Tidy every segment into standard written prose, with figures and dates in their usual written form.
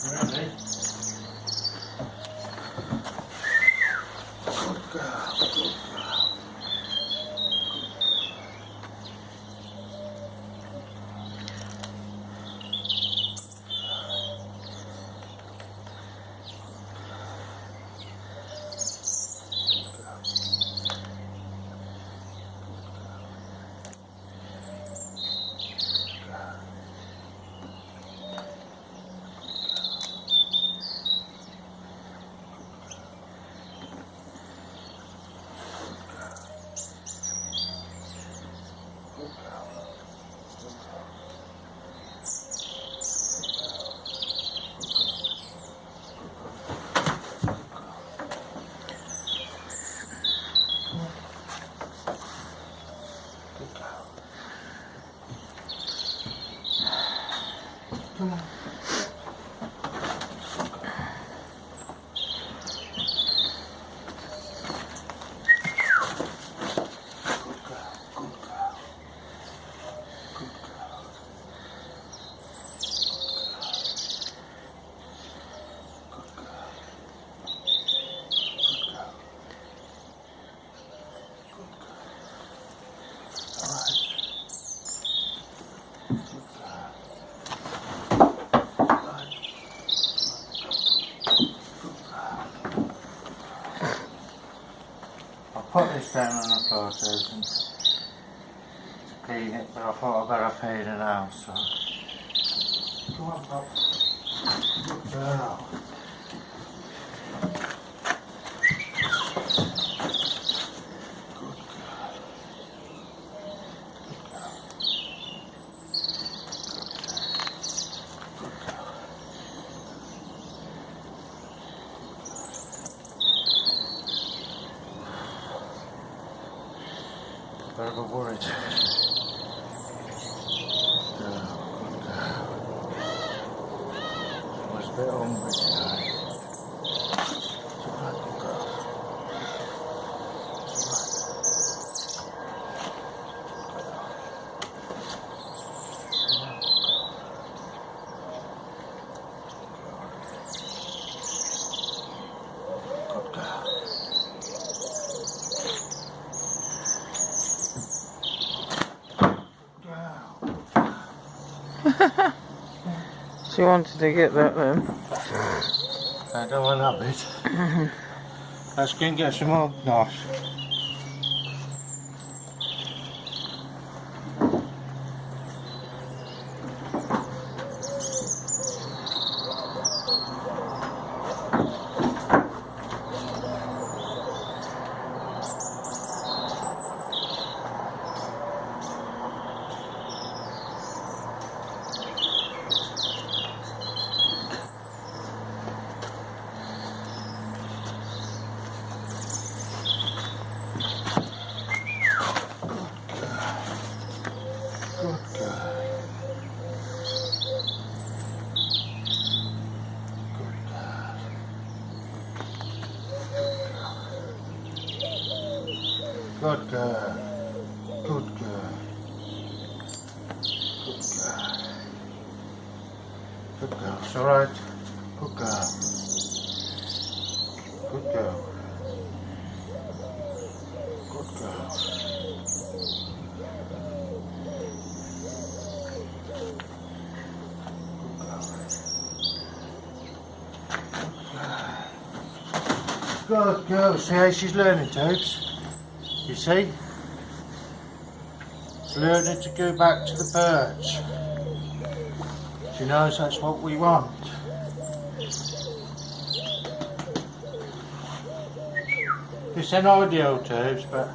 Ready? Good girl, good girl. Come on. Put this down on the floor, Susan, to clean it, but I thought I'd better feed her now, so. Come on, Pop. Good girl. Bit of a worried. Good girl, good girl. She was a bit hungry today. It's alright, good girl. It's alright. Good girl. She wanted to get that then. I don't want that bit. Let's go and get some more nosh. Good girl. Good girl. Good girl. Good girl. Good girl. Good girl. It's alright. Good girl. Good girl. Good girl. Good girl. See how she's learning, Tobes? You see? She's learning to go back to the perch. She knows that's what we want. It's an ideal, Tobes, but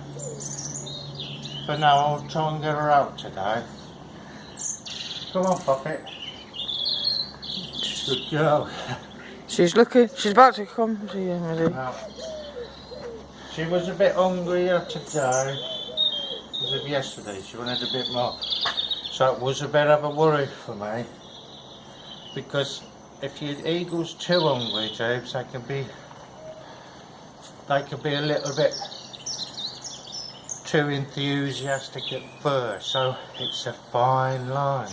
for now I'll try and get her out today. Come on, Poppet. Good girl. She's looking, she's about to come to you, Millie. Now, she was a bit hungrier today as of yesterday. She wanted a bit more. So it was a bit of a worry for me. Because if your eagle's too hungry, James, they can be a little bit too enthusiastic at first. So it's a fine line.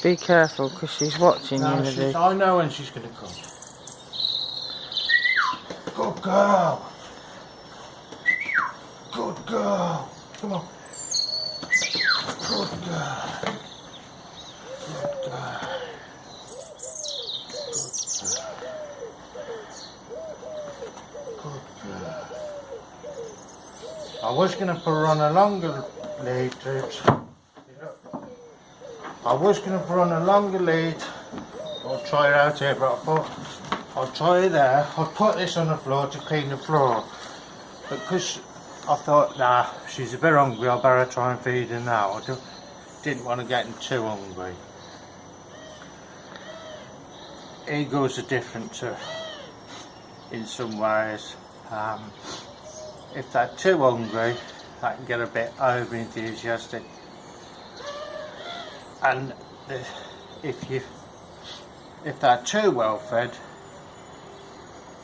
Be careful, because she's watching No, you, she's, Liddy. I know when she's going to come. Good girl. Good girl. Come on. Good girl. Good girl. Good girl. I was going to put her on a longer lead, Troops. I was going to put her on a longer lead. I'll try her out here, but I thought I'll try her there. I'll put this on the floor to clean the floor. But because I thought, nah, she's a bit hungry, I better try and feed her now. I didn't want to get her too hungry. Eagles are different too, in some ways. If they're too hungry, they can get a bit over enthusiastic. And if they're too well fed,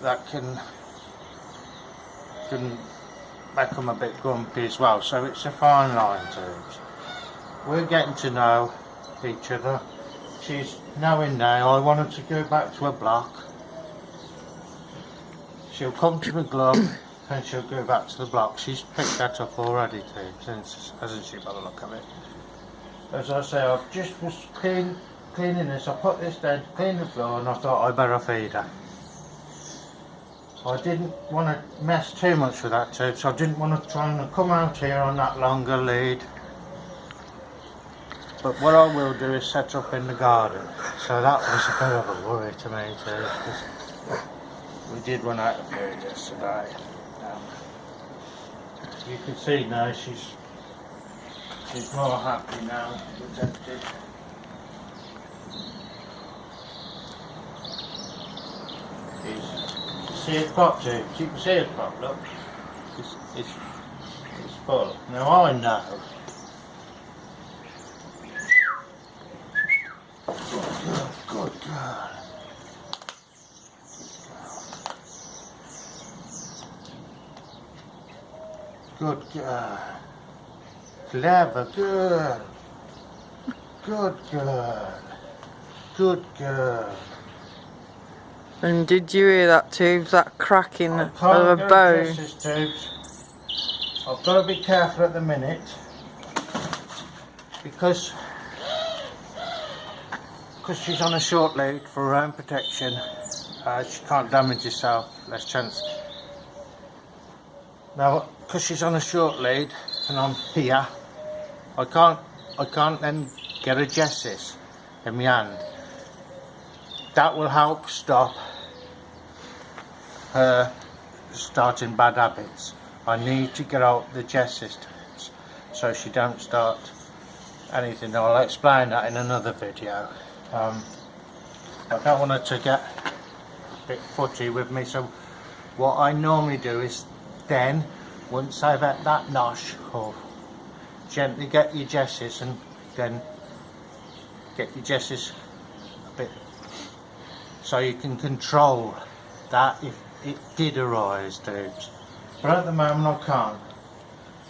that can make them a bit grumpy as well. So it's a fine line, Tubes. We're getting to know each other. She's knowing now I want her to go back to her block. She'll come to the glove and she'll go back to the block. She's picked that up already, Tubes, hasn't she, by the look of it? As I say, I just was cleaning this. I put this down to clean the floor and I thought I better feed her. I didn't want to mess too much with that too, so I didn't want to try and come out here on that longer lead. But what I will do is set her up in the garden. So that was a bit of a worry to me too, because we did run out of food yesterday. You can see now she's more happy now. It's empty. See it pop too. You can see it pop. Look, it's full. Now I know. Good girl. Good girl. Clever girl. Good girl. Good girl. And did you hear that, Tubes? That cracking I of can't a go bone. against this, Tubes. I've got to be careful at the minute because she's on a short lead for her own protection. She can't damage herself, less chance. Now, because she's on a short lead and I'm here, I can't then get a Jessis in my hand. That will help stop her starting bad habits. I need to get out the Jessis so she don't start anything. I'll explain that in another video. I don't want her to get a bit footy with me, so what I normally do is then, once I've had that nosh, or gently get your Jessis and then get your Jessis a bit so you can control that if it did arise, dudes. But at the moment I can't.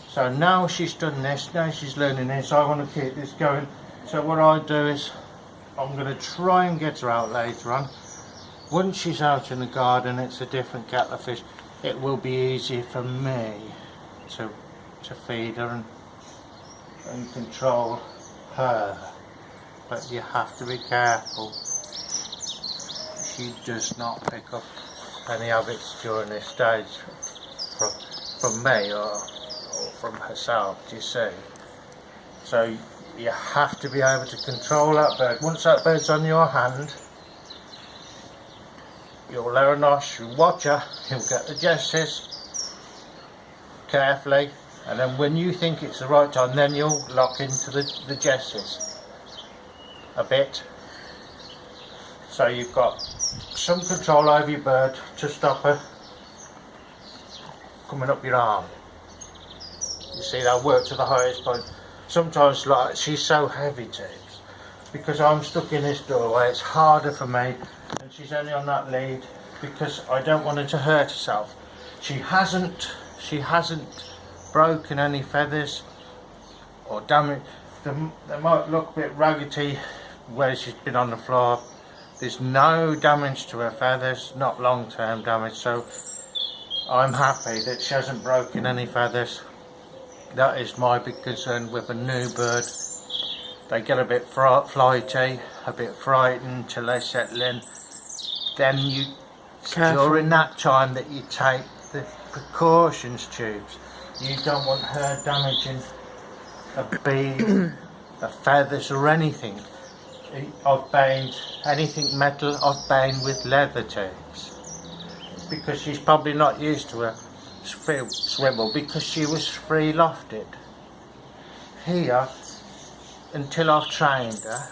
So now she's done this, now she's learning this, I want to keep this going. So what I do is I'm going to try and get her out later on. Once she's out in the garden, it's a different kettle of fish. It will be easier for me to feed her and control her. But you have to be careful. She does not pick up any habits during this stage from me or from herself, do you see? So you have to be able to control that bird. Once that bird's on your hand, you'll let her nosh, you watch her, you'll get the Jessis carefully, and then when you think it's the right time, then you'll lock into the Jessis a bit. So you've got some control over your bird to stop her coming up your arm. You see, that work to the highest point. Sometimes, like, she's so heavy, James, because I'm stuck in this doorway, it's harder for me, and she's only on that lead because I don't want her to hurt herself. She hasn't broken any feathers or damaged. They might look a bit raggedy where she's been on the floor. There's no damage to her feathers, not long-term damage, so I'm happy that she hasn't broken any feathers. That is my big concern with a new bird. They get a bit flighty, a bit frightened till they settle in. Then during that time that you take the precautions tubes, you don't want her damaging a bead, a feathers or anything. I've baned anything metal, I've baned with leather tubes. Because she's probably not used to a swivel because she was free lofted. Here, until I've trained her,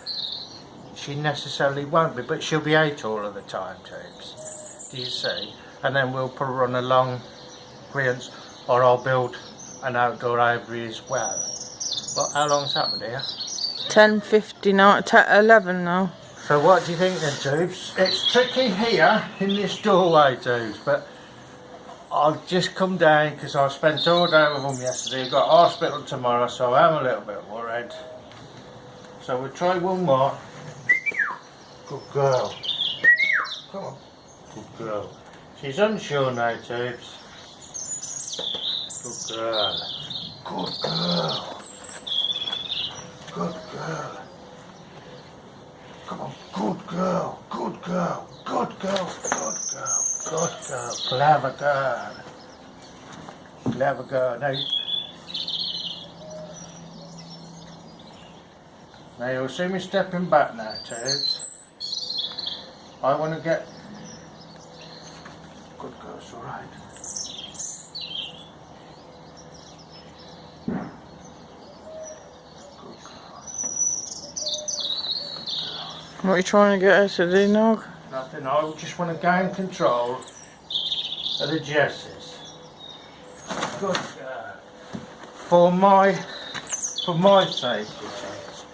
she necessarily won't be, but she'll be 8 all of the time tubes. Do you see? And then we'll put her on a long clearance, or I'll build an outdoor aviary as well. But how long's that, my dear? 10:59, 11 now. So what do you think then, tubes? It's tricky here in this doorway, tubes, but I've just come down because I spent all day with them yesterday. Got hospital tomorrow, so I'm a little bit worried. So we'll try one more. Good girl. Come on. Good girl. She's unsure now, tubes. Good girl. Good girl. Good girl. Come on. Good girl. Good girl. Good girl. Good girl. Good girl. Clever girl. Clever girl. Now you'll see me stepping back now, tubes. I want to get... Good girl's alright. Good girl. What are you trying to get her to do, Nog? Nothing, I just want to gain control of the jesses. Good girl. For my safety, tubes.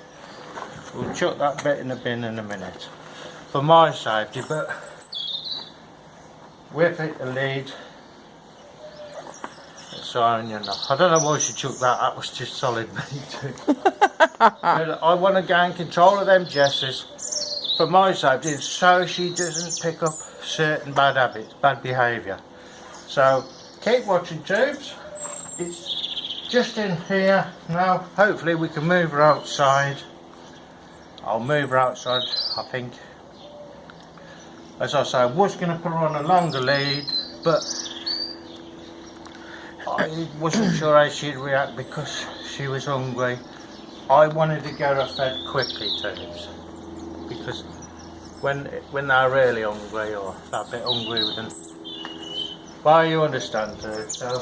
We'll chuck that bit in the bin in a minute. For my safety, but with it the lead, it's iron, you know. I don't know why she took that was just solid meat. I want to gain control of them jesses for my safety, so she doesn't pick up certain bad habits, bad behaviour. So keep watching, tubes. It's just in here now. Hopefully we can move her outside. I'll move her outside, I think. As I say, I was going to put her on a longer lead, but I wasn't sure how she'd react because she was hungry. I wanted to get her fed quickly, tubes, because when they're really hungry or they're a bit hungry with them, well, you understand, tubes. So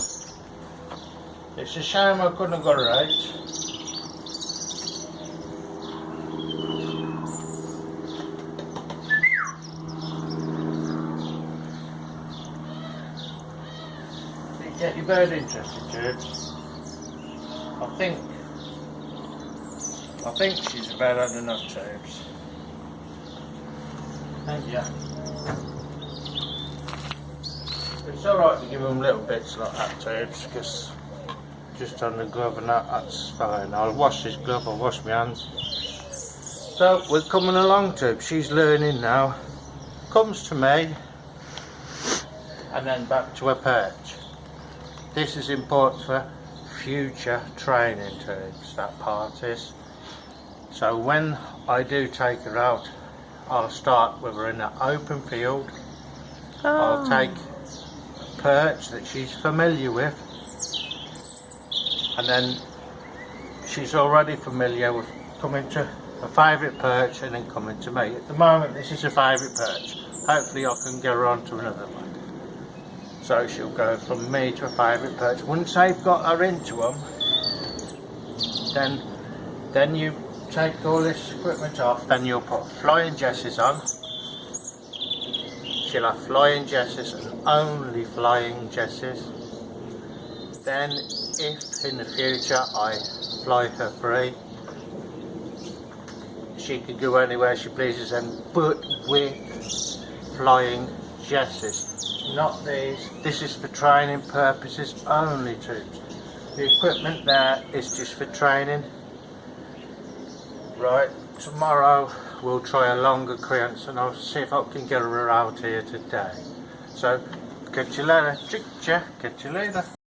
it's a shame I couldn't have got her out. Get your bird interested, tubes. I think she's about had enough, tubes. Thank you. It's alright to give them little bits like that, tubes, because just on the glove and that's fine. I'll wash this glove, I'll wash my hands. So we're coming along, tubes. She's learning now. Comes to me and then back to her perch. This is important for future training, tubes, that part is. So when I do take her out, I'll start with her in an open field. I'll take a perch that she's familiar with, and then she's already familiar with coming to a favourite perch and then coming to me. At the moment this is a favourite perch. Hopefully I can get her on to another one. So she'll go from me to a favourite perch. Once I've got her into them, then you take all this equipment off, then you'll put flying jesses on. She'll have flying jesses and only flying jesses. Then if in the future I fly her free, she can go anywhere she pleases, and but with flying jesses. Not these. This is for training purposes only, tubes. The equipment there is just for training. Right, tomorrow we'll try a longer creance, and I'll see if I can get her out here today. So, catch you later. Catch you later.